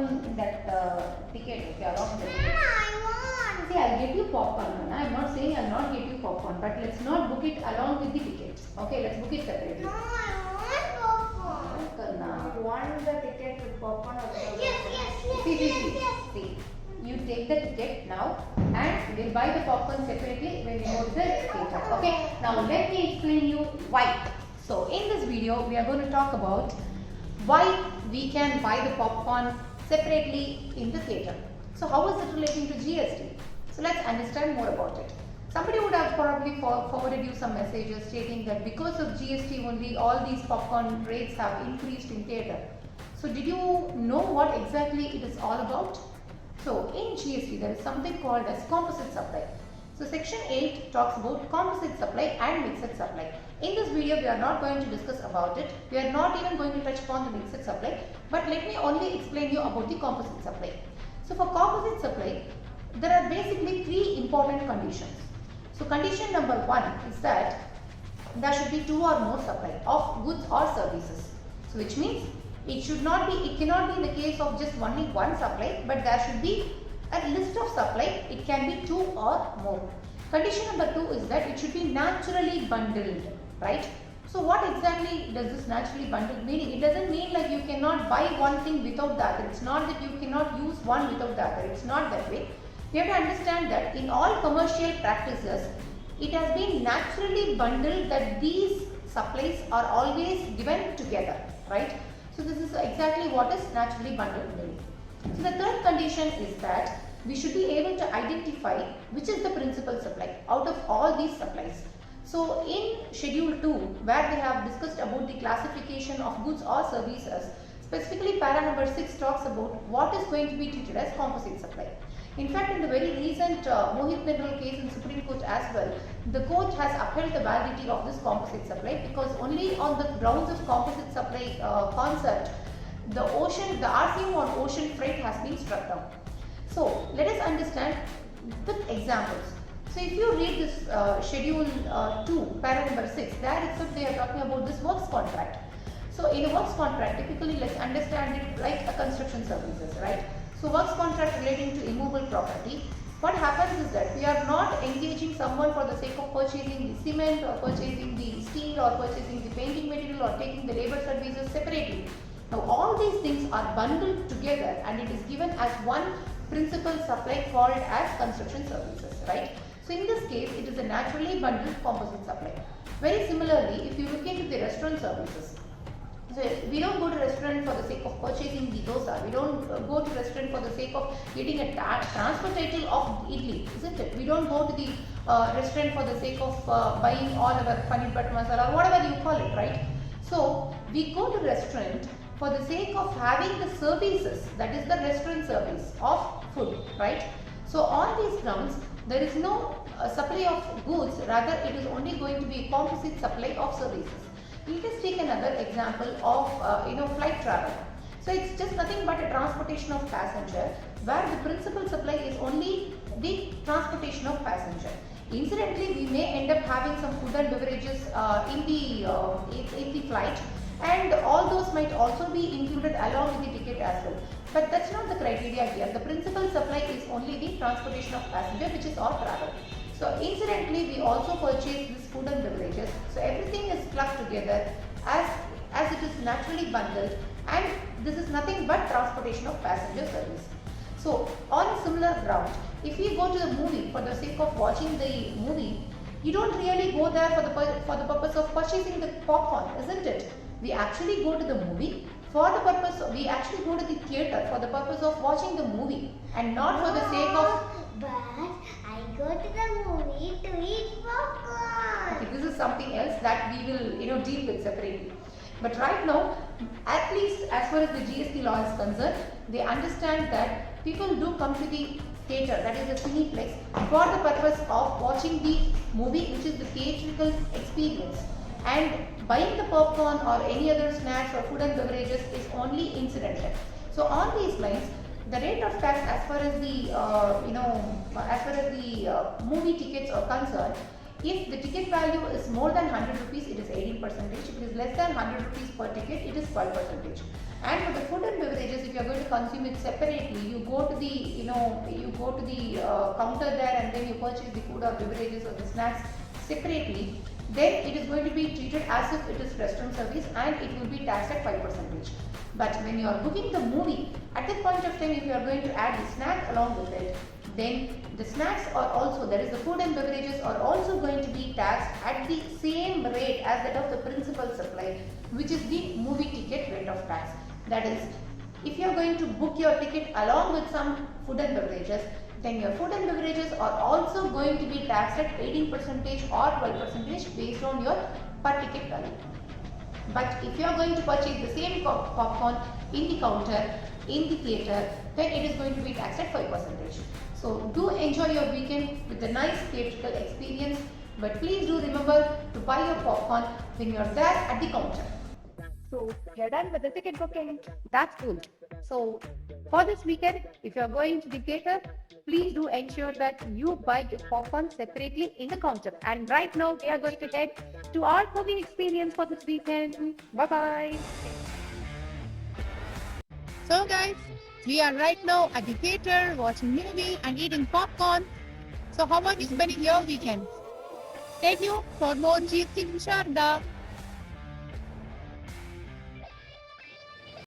popcorn that ticket, okay, along with the ticket. I want. See, I'll get you popcorn, Nana. I'm not saying I'll not get you popcorn, but let's not book it along with the ticket. Okay, let's book it separately. No, I want popcorn. Karna. You want the ticket with popcorn or without? Yes. See. You take the ticket now and we'll buy the popcorn separately when we go to the theatre. Okay, now let me explain you why. So in this video we are going to talk about why we can buy the popcorn separately in the theatre. So how is it relating to GST? So let's understand more about it. Somebody would have probably forwarded you some messages stating that because of GST only all these popcorn rates have increased in theatre. So did you know what exactly it is all about? So in GST there is something called as composite supply. So section 8 talks about composite supply and mixed supply. In this video we are not going to discuss about it. We are not even going to touch upon the mixed supply. But let me only explain you about the composite supply. So for composite supply there are basically three important conditions. So condition number 1 is that there should be 2 or more supply of goods or services. So which means it cannot be the case of just only one supply, but there should be a list of supply. It can be 2 or more. Condition number 2 is that it should be naturally bundled, right? So what exactly does this naturally bundled mean? It doesn't mean like you cannot buy one thing without the other. It's not that you cannot use one without the other. It's not that way. You have to understand that in all commercial practices, it has been naturally bundled that these supplies are always given together, right? So this is exactly what is naturally bundled meaning. So the third condition is that we should be able to identify which is the principal supply out of all these supplies. So in schedule 2 where they have discussed about the classification of goods or services, specifically para number 6 talks about what is going to be treated as composite supply. In fact, in the very recent Mohit Nirmal case in Supreme Court as well, the court has upheld the validity of this composite supply because only on the grounds of composite supply concept, the RCM on ocean freight has been struck down. So let us understand with examples. So if you read this schedule 2, para number 6, there itself they are talking about this works contract. So in a works contract, typically let's understand it like a construction services, right? So works contract relating to immovable property. What happens is that we are not engaging someone for the sake of purchasing the cement or purchasing the steel or purchasing the painting material or taking the labor services separately. Now all these things are bundled together and it is given as one principal supply called as construction services, right? So in this case it is a naturally bundled composite supply. Very similarly, if you look into the restaurant services, so we don't go to restaurant for the sake of purchasing the dosa. We don't go to restaurant for the sake of getting a transfer title of idli, isn't it? We don't go to the restaurant for the sake of buying all our paneer butter masala or whatever you call it, right? So we go to restaurant for the sake of having the services, that is the restaurant service of food, right? So on these grounds, there is no supply of goods, rather it is only going to be a composite supply of services. Let us take another example of flight travel. So it's just nothing but a transportation of passenger where the principal supply is only the transportation of passenger. Incidentally, we may end up having some food and beverages in the flight, and all those might also be included along with the ticket as well. But that's not the criteria here. The principal supply is only the transportation of passenger, which is all travel. So incidentally, we also purchase this food and beverages. So everything is plugged together as it is naturally bundled, and this is nothing but transportation of passenger service. So on a similar ground, if we go to the movie for the sake of watching the movie, you don't really go there for the purpose of purchasing the popcorn, isn't it? We actually go to the movie for the purpose. We actually go to the theatre for the purpose of watching the movie, and not for the sake of. But I go to the movie to eat popcorn. Okay, this is something else that we will deal with separately. But right now, at least as far as the GST law is concerned, they understand that people do come to the theatre, that is the cineplex, for the purpose of watching the movie, which is the theatrical experience. And buying the popcorn or any other snacks or food and beverages is only incidental. So on these lines, the rate of tax as far as the movie tickets are concerned, if the ticket value is more than 100 rupees, it is 18%. If it is less than 100 rupees per ticket, it is 12%. And for the food and beverages, if you are going to consume it separately, you go to the counter there, and then you purchase the food or beverages or the snacks separately, then it is going to be treated as if it is restaurant service, and it will be taxed at 5%. But when you are booking the movie, at that point of time, if you are going to add the snack along with it, then the snacks are also, that is the food and beverages, are also going to be taxed at the same rate as that of the principal supply, which is the movie ticket rate of tax. That is, if you are going to book your ticket along with some food and beverages, then your food and beverages are also going to be taxed at 18% or 12% based on your per ticket value. But if you are going to purchase the same popcorn in the counter, in the theatre, then it is going to be taxed at 5%. So do enjoy your weekend with a nice theatrical experience, but please do remember to buy your popcorn when you are there at the counter. So you're done with the ticket booking. That's cool. So for this weekend, if you're going to the theatre, please do ensure that you buy your popcorn separately in the counter. And right now, we are going to head to our movie experience for this weekend. Bye-bye. So guys, we are right now at the theatre watching movie and eating popcorn. So how are you spending your weekend? Stay tuned for more GST Sharda.